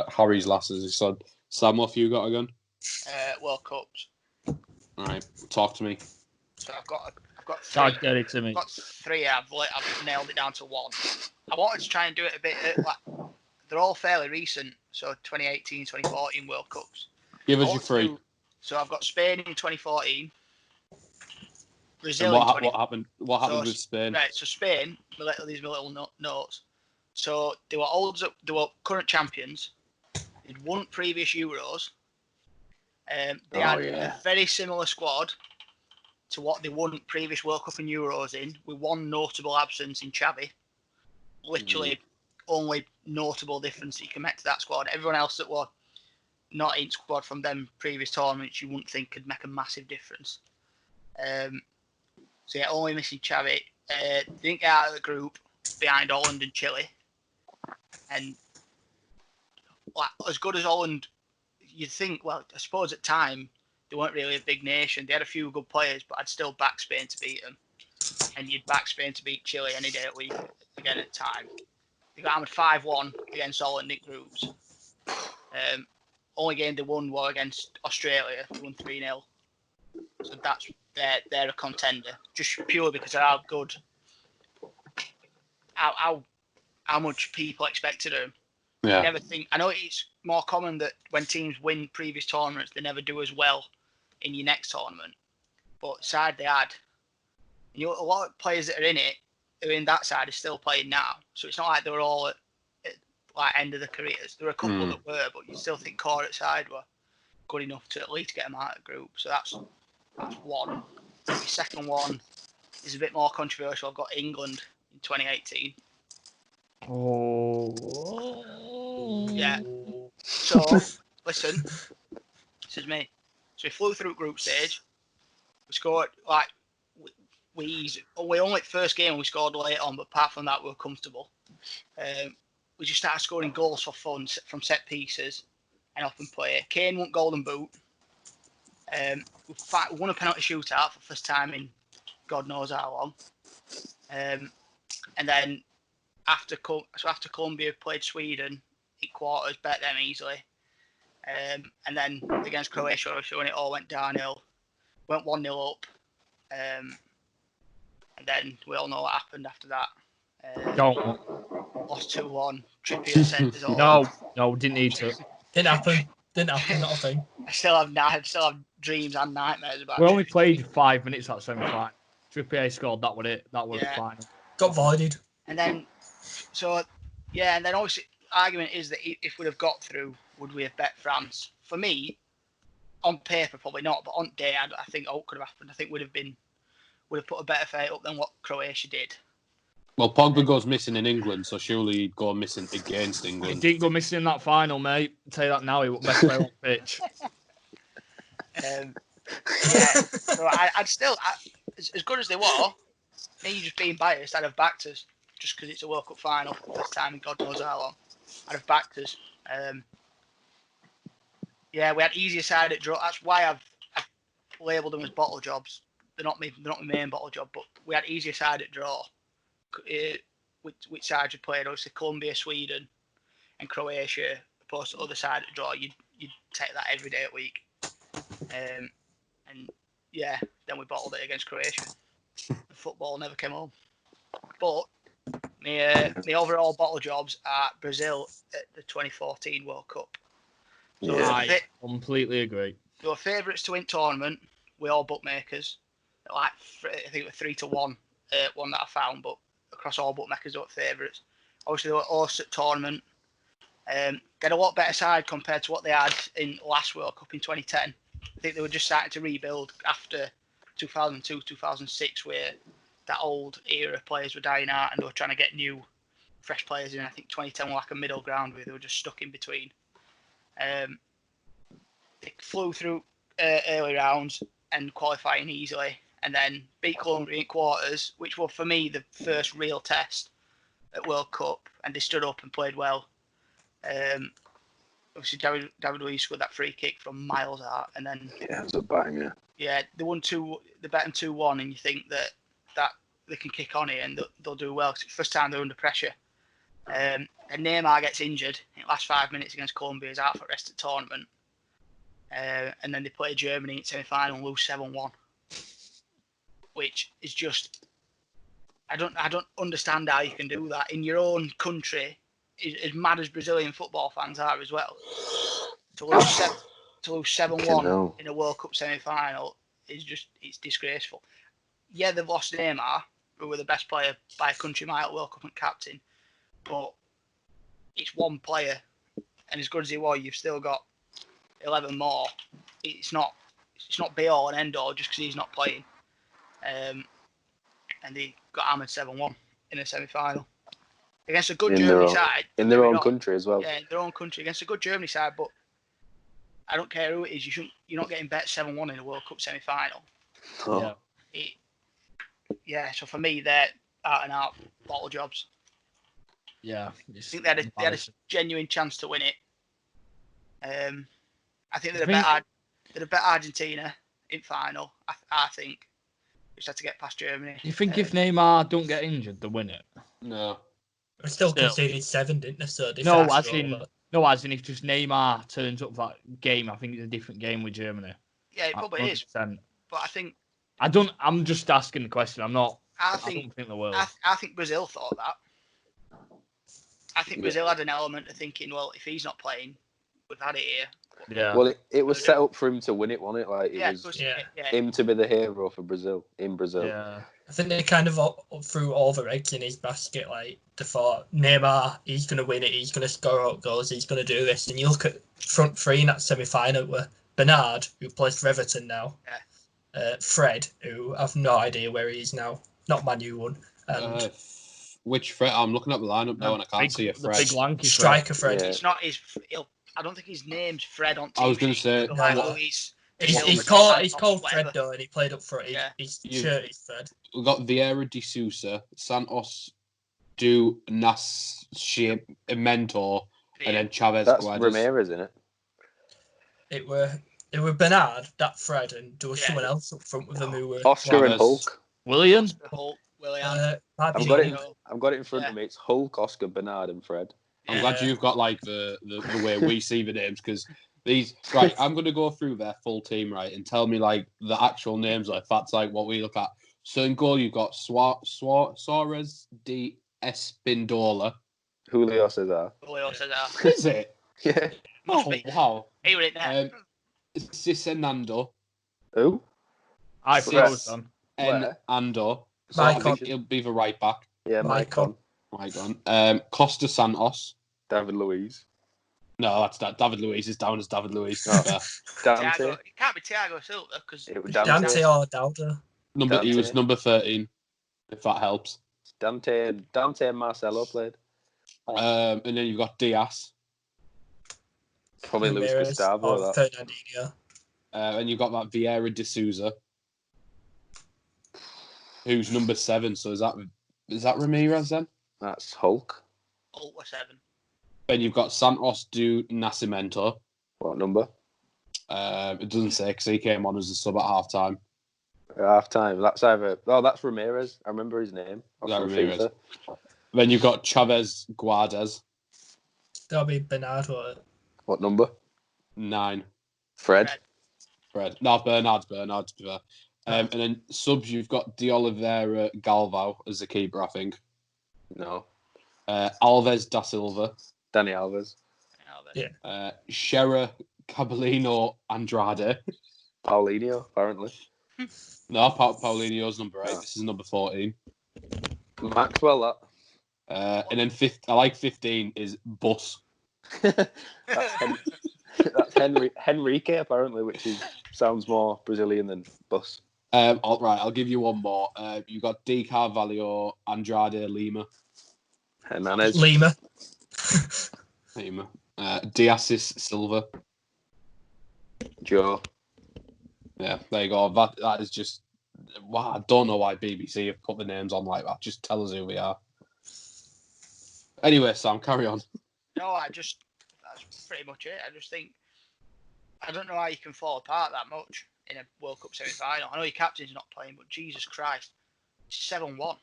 Harry's last, as he said. Sam, what have you got again? World Cups. All right, talk to me. So I've got Talk three. dirty to me. I've got three. I've nailed it down to one. I wanted to try and do it a bit. They're all fairly recent. So 2018, 2014 World Cups. Give us your three. So I've got Spain in 2014. Brazil. And what happened? What happened with Spain? Right. So Spain. These are my little notes. So they were current champions. They'd won previous Euros. They had a very similar squad to what they won previous World Cup and Euros in, with one notable absence in Xavi. Literally, only notable difference that you can make to that squad. Everyone else that were not in squad from them previous tournaments, you wouldn't think could make a massive difference. So yeah, only missing Xavi. They didn't get out of the group behind Holland and Chile. And as good as Holland, you'd think, well, I suppose at time, they weren't really a big nation. They had a few good players, but I'd still back Spain to beat them. And you'd back Spain to beat Chile any day of the week, again at the time. They got hammered 5-1 against Holland in groups. Only game they won was against Australia. They won 3-0. So they're a contender, just purely because of how good, how much people expected them. Yeah. I never think. I know it's more common that when teams win previous tournaments, they never do as well in your next tournament. But side they had, a lot of players that are in it, who are in that side, are still playing now. So it's not like they were all at like end of their careers. There were a couple that were, but you still think core at side were good enough to at least get them out of the group. So that's one. The second one is a bit more controversial. I've got England in 2018. Oh. Yeah. So, listen. This is me. So we flew through group stage. We scored, we only the first game we scored late on, but apart from that, we were comfortable. We just started scoring goals for fun from set pieces and open play. Kane won Golden Boot. We won a penalty shootout for the first time in God knows how long. And then after Colombia played Sweden in quarters, bet them easily. And then against Croatia, when it all went downhill, went 1-0 up. And then we all know what happened after that. Don't. Lost 2-1. Trippier sent us all. No, didn't need to. Didn't happen, not a thing. I still have dreams and nightmares about it. We only played 5 minutes that semi-final. Trippier scored, that was it. That was the final. Got voided. And then, and then obviously, argument is that if we'd have got through, would we have bet France? For me, on paper, probably not, but on day, I think all could have happened. I think would have put a better fight up than what Croatia did. Well, Pogba goes missing in England, so surely he'd go missing against England. He didn't go missing in that final, mate. I'll tell you that now. He was best player on pitch. So I'd still, as good as they were, me just being biased, I'd have backed us just because it's a World Cup final for the first time in God knows how long. I'd have backed us. We had easier side at draw. That's why I've labelled them as Bottlejobs. They're not my main bottle job, but we had easier side at draw. Which sides we played? Obviously, Colombia, Sweden, and Croatia. Opposed to the other side at draw, you'd take that every day of the week. Then we bottled it against Croatia. The football never came home. But my overall bottle jobs are Brazil at the 2014 World Cup. So I completely agree. They were favourites to win tournament. We all bookmakers. I think it was 3-1. One that I found, but across all bookmakers, they were favourites. Obviously, they were hosts at tournament. Get a lot better side compared to what they had in last World Cup in 2010. I think they were just starting to rebuild after 2002, 2006, where that old era of players were dying out and they were trying to get new, fresh players in. I think 2010 was like a middle ground where they were just stuck in between. They flew through early rounds and qualifying easily, and then beat Colombia in quarters, which were for me the first real test at World Cup, and they stood up and played well. Obviously, David Luiz scored that free kick from miles out, and then it's a banger. Yeah, they won they bet them 2-1, and you think that they can kick on it and they'll do well. 'Cause it's the first time they're under pressure. And Neymar gets injured in the last 5 minutes against Colombia. He's out for the rest of the tournament. And then they play Germany in semi-final and lose 7-1. Which is just... I don't understand how you can do that in your own country, as mad as Brazilian football fans are as well. To lose 7-1 in a World Cup semi-final is it's disgraceful. Yeah, they've lost Neymar, who were the best player by a country mile, World Cup and captain, but it's one player, and as good as he was, you've still got 11 more. It's not be all and end all just because he's not playing. And they got hammered 7-1 in a semi-final against a good Germany side. In their own country as well. Yeah, in their own country against a good Germany side, but I don't care who it is. You're not getting bet 7-1 in a World Cup semi-final. Oh. So for me, they're out and out Bottlejobs. Yeah. I think they had a genuine chance to win it. I think they'd have bet Argentina in final. I think. Just had to get past Germany. You think if Neymar don't get injured, they win it? No. We still conceded 7, didn't they? So as in if just Neymar turns up that game, I think it's a different game with Germany. Yeah, it probably 100%. Is. But I think I'm just asking the question. I don't think they will. I think Brazil thought that. I think Brazil had an element of thinking, well, if he's not playing, we've had it here. Yeah. Well, it was set up for him to win it, wasn't it? Like it was him to be the hero for Brazil in Brazil. Yeah. I think they kind of threw all the eggs in his basket. Like they thought, Neymar, he's going to win it. He's going to score out goals. He's going to do this. And you look at front three in that semi-final where Bernard, who plays for Everton now, Fred, who I've no idea where he is now, not Man U one. Which Fred? I'm looking at the lineup now and I can't see a Fred. The big lanky striker Fred. Yeah. It's not his. I don't think his name's Fred on TV. I was going to say. He's called Fred though, and he played up front. His shirt is Fred. We've got Vieira de Sousa, Santos do Nascimento, and then Chavez. That's Ramirez, isn't it? It were Bernard, that Fred, and there was someone else up front with them who were Oscar and Hulk. William. I've got it in front of me. It's Hulk, Oscar, Bernard, and Fred. I'm glad you've got like the way we see the names because these. Right, I'm going to go through their full team, right, and tell me like the actual names. Like that's like what we look at. So in goal, you've got Suarez de Espindola. Julio Cesar. Is it? Yeah. Wow. He was it now. Cisenando. Who? I froze them. Andor. So I think he'll be the right back. Yeah, Maicon. Costa Santos. David Luiz. No, that's that. David Luiz is down as David Luiz. Dante. It can't be Thiago Silva because Dante or Dauda. He was number 13. If that helps. Dante and Marcelo played. And then you've got Diaz. Probably Luis Gustavo. Fernandinho. And you've got that Vieira de Sousa, who's number 7. So is that Ramirez then? That's Hulk. Hulk was 7. Then you've got Santos do Nascimento. What number? It doesn't say because he came on as a sub at half time. Half time. That's either. Oh, that's Ramirez. I remember his name. That Ramirez. Then you've got Chavez Guardes. That'll be Bernard. What number? 9. Fred. No, Bernard's to be fair. And then subs, you've got De Oliveira Galvão as the keeper, I think. No. Alves da Silva. Danny Alves. Yeah. Shera Caballino Andrade. Paulinho, apparently. No, Paulinho's number 8. This is number 14. Maxwell, that. And then I like 15 is Bus. That's Henrique, apparently, which sounds more Brazilian than Bus. All right, I'll give you one more. You got D. Carvalho, Andrade, Lima. Hernandez. Lima. Diasis Silva. Joe. Yeah, there you go. That is just. Wow, I don't know why BBC have put the names on like that. Just tell us who we are. Anyway, Sam, carry on. No, that's pretty much it. I just think I don't know how you can fall apart that much in a World Cup semi-final. I know your captain's not playing, but Jesus Christ, 7-1. Like,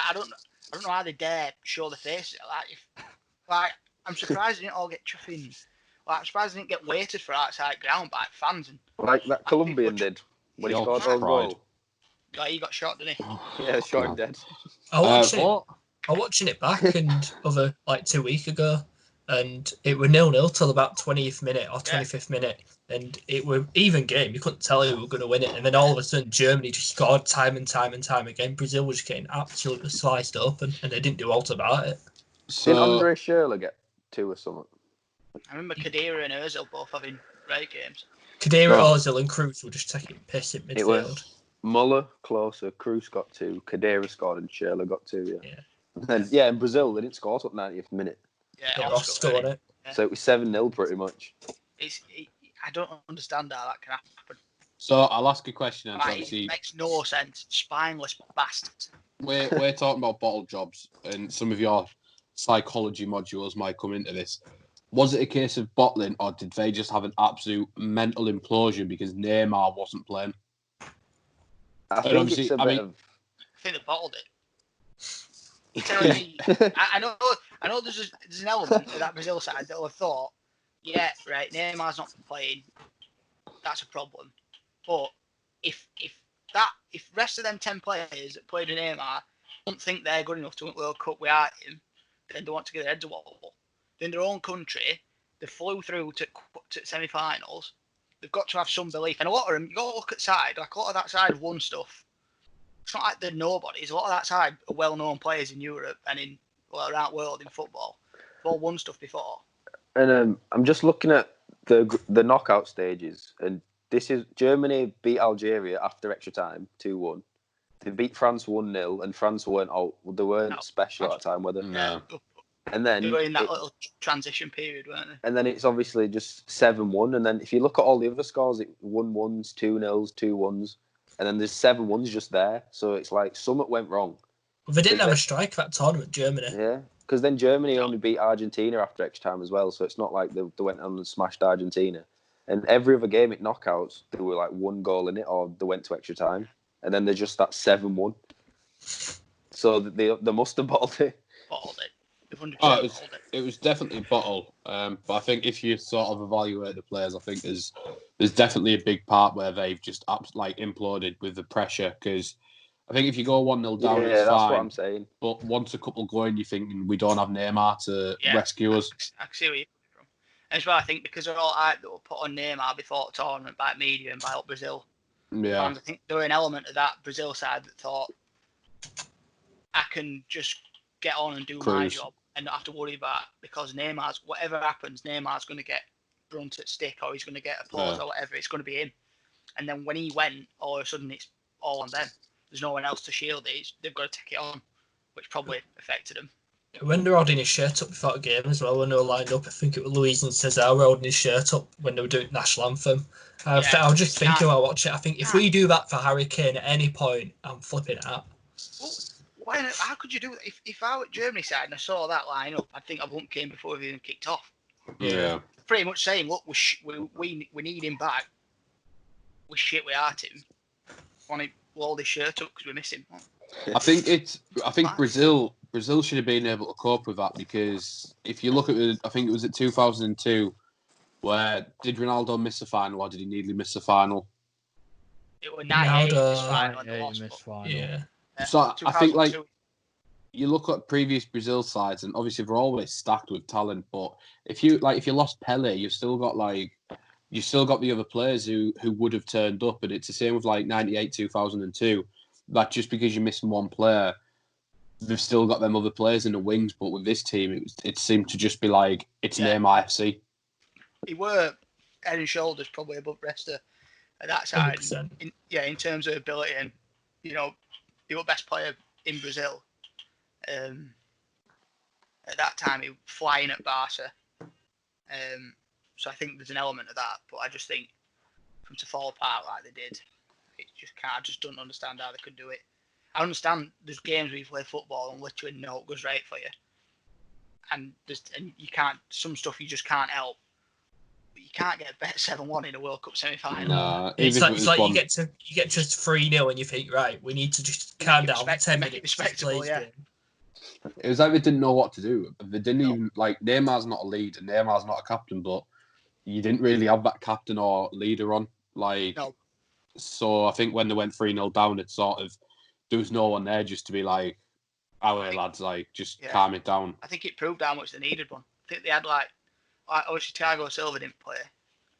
I don't know how they dare show the faces. I'm surprised they didn't all get chuffing. Like, I'm surprised they didn't get weighted for outside ground by fans. And like that Colombian did when he scored own goal. Like, he got shot, didn't he? Yeah, shot him dead. I watching it back and over like 2 weeks ago, and it were 0-0 till about 20th minute or 25th minute, and it were even game. You couldn't tell who were going to win it, and then all of a sudden Germany just scored time and time and time again. Brazil was getting absolutely sliced open, and they didn't do alt about it. Didn't Andre Schürrle get 2 or something? I remember Khedira and Ozil both having great games. Khedira, Ozil, and Kroos were just taking piss in midfield. It was Muller, Klose, Kroos got 2, Khedira scored, and Schürrle got 2. Yeah. And then, in Brazil they didn't score till 90th minute. Yeah, Ross scored it. Yeah. So it was 7-0 pretty much. I don't understand how that can happen. So I'll ask a question. It makes no sense. Spineless bastards. We're talking about Bottlejobs, and some of your psychology modules might come into this. Was it a case of bottling, or did they just have an absolute mental implosion because Neymar wasn't playing? I think they bottled it. I know there's an element of that Brazil side that will have thought, yeah, right, Neymar's not playing, that's a problem. But if the rest of them 10 players that played with Neymar don't think they're good enough to win the World Cup without him, then they want to get their heads a wobble. In their own country, they flew through to semi-finals. They've got to have some belief, and a lot of them, you got to look at side. Like a lot of that side have won stuff. It's not like they're nobodies. A lot of that side are well-known players in Europe and around the world in football. They've all won stuff before. And I'm just looking at the knockout stages, and this is Germany beat Algeria after extra time 2-1. They beat France 1-0, and France weren't special at that time, were they? No. And then they were in that little transition period, weren't they? And then it's obviously just 7-1, and then if you look at all the other scores, it 1-1s, 2-0s, 2-1s, and then there's 7-1s just there. So it's like something went wrong. Well, they didn't have a strike that tournament, Germany. Yeah, because then Germany only beat Argentina after extra time as well, so it's not like they went on and smashed Argentina. And every other game at knockouts, they were like 1 goal in it, or they went to extra time, and then they're just that 7-1. So they must have bottled it. Bottled it. It was definitely bottle, but I think if you sort of evaluate the players, I think there's definitely a big part where they've just imploded with the pressure. Because I think if you go 1-0 down, it's that's fine. What I'm saying. But once a couple go in, you're thinking we don't have Neymar to rescue us. I see where you're coming from. And as well, I think because they're all hype that were put on Neymar before the tournament by media and by Brazil. Yeah. Fans, I think there were an element of that Brazil side that thought, I can just get on and do my job and not have to worry about it, because whatever happens, Neymar's going to get brunt at stick, or he's going to get a pause or whatever. It's going to be him. And then when he went, all of a sudden it's all on them. There's no one else to shield it. They've got to take it on, which probably affected him. When they were holding his shirt up before the game as well, when they were lined up, I think it was Luis and Cesar were holding his shirt up when they were doing national anthem. I was just thinking while watching it, I think if we do that for Harry Kane at any point, I'm flipping out. Well, how could you do that? If I were at Germany side and I saw that line up, I'd think I bumped Kane before we even kicked off. Yeah. Pretty much saying, look, we need him back. We're shit without him. Want to blow this shirt up because we miss him. I think Brazil should have been able to cope with that, because if you look at I think it was at 2002, where did Ronaldo miss the final, or did he nearly miss the final? It was 98 missed final. Yeah. So I think you look at previous Brazil sides, and obviously they're always stacked with talent. But if you lost Pele, you've still got the other players who would have turned up, and it's the same with 98, 2002. That just because you're missing one player, they've still got them other players in the wings. But with this team, it seemed to just be it's Neymar FC. He were head and shoulders probably above the rest of that side. In terms of ability, and he was best player in Brazil. At that time, he was flying at Barca. So I think there's an element of that, but I just think for them to fall apart like they did, I just don't understand how they could do it. I understand there's games where you play football and literally no goes right for you, and you can't, some stuff you just can't help. you can't get bet 7-1 in a World Cup semi-final. Nah, It's even like, if it was one, you get just 3-0 and you think, right, we need to just calm down for 10 make it minutes. Just respectable, play his yeah. game. it was like they didn't know what to do. They didn't No. even like Neymar's not a leader, Neymar's not a captain, but you didn't really have that captain or leader on. Like, No. so I think when they went 3-0 down, it sort of there was no one there just to be like, "Our lads, like, just calm it down." I think it proved how much they needed one. I think they had like obviously Thiago Silva didn't play,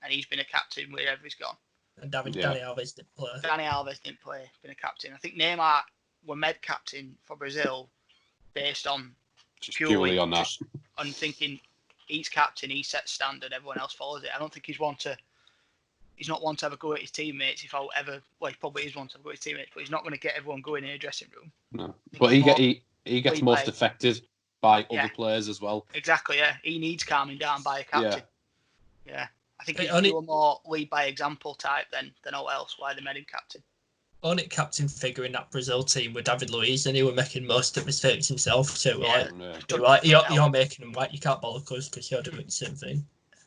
and he's been a captain wherever he's gone. And Dani Alves didn't play. Dani Alves didn't play, been a captain. I think Neymar were made captain for Brazil based on Just purely on that. just on thinking he's captain, he sets standard, everyone else follows it. I don't think he's not one to have a go at his teammates. He probably is one to have a go at his teammates, but he's not going to get everyone going in a dressing room. No, but he gets most affected by other players as well. Exactly, yeah. He needs calming down by a captain. Yeah. I think he's a more lead by example type than all else. Why they made him captain. Only captain figure in that Brazil team with David Luiz, and he was making most of mistakes himself. So you're making them right. You can't bollocks us because you're doing the same thing.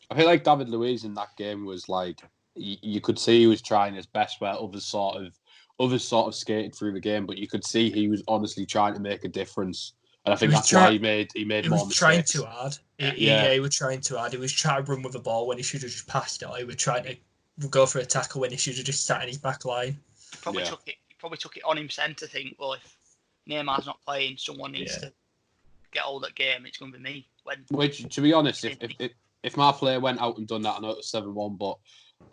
I feel like David Luiz in that game was like you could see he was trying his best where others sort of skated through the game, but you could see he was honestly trying to make a difference. And I think that's why he made more mistakes. Trying too hard. He was trying too hard. He was trying to run with the ball when he should have just passed it. Or he was trying to go for a tackle when he should have just sat in his back line. He probably took it on himself to think, well, if Neymar's not playing, someone needs to get hold of that game. It's going to be me. Which, to be honest, if my player went out and done that, I know it was 7-1, but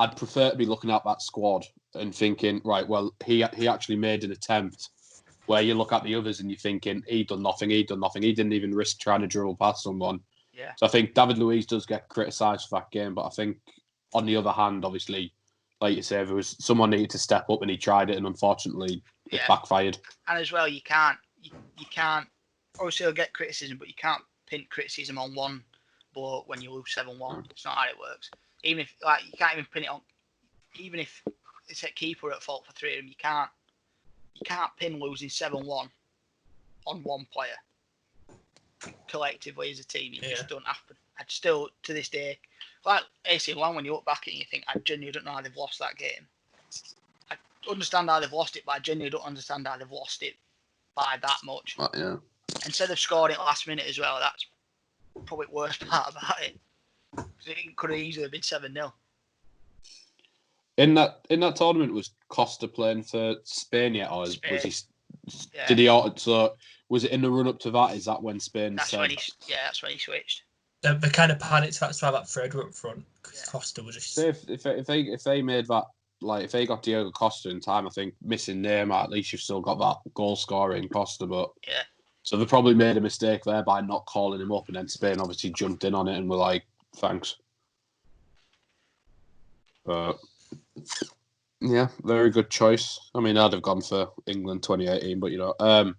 I'd prefer to be looking at that squad and thinking, right, well, he actually made an attempt. Where you look at the others and you're thinking, he done nothing. He didn't even risk trying to dribble past someone. Yeah. So I think David Luiz does get criticised for that game, but I think on the other hand, obviously, like you say, there was someone needed to step up and he tried it, and unfortunately, it backfired. And as well, you can't. Obviously, you'll get criticism, but you can't pin criticism on one bloke when you lose 7-1. It's not how it works. Even if you can't even pin it on. Even if it's a keeper at fault for 3 of them, you can't pin losing 7-1 on one player. Collectively as a team, it just don't happen. I'd still, to this day, like AC Milan, when you look back at it and you think, I genuinely don't know how they've lost that game. I understand how they've lost it, but I genuinely don't understand how they've lost it by that much. Yeah. Instead of scoring it last minute as well, that's probably the worst part about it. It could have easily been 7-0. In that tournament, was Costa playing for Spain yet, or was he? Yeah. Did he? So was it in the run up to that? Is that when Spain? That's when he switched. The kind of panicked. That's why that thread were up front because Costa was just. So if they made that, like if they got Diego Costa in time, I think missing Neymar, at least you've still got that goal scorer in Costa. But so they probably made a mistake there by not calling him up, and then Spain obviously jumped in on it and were like, thanks. But yeah, very good choice. I mean, I'd have gone for England 2018, but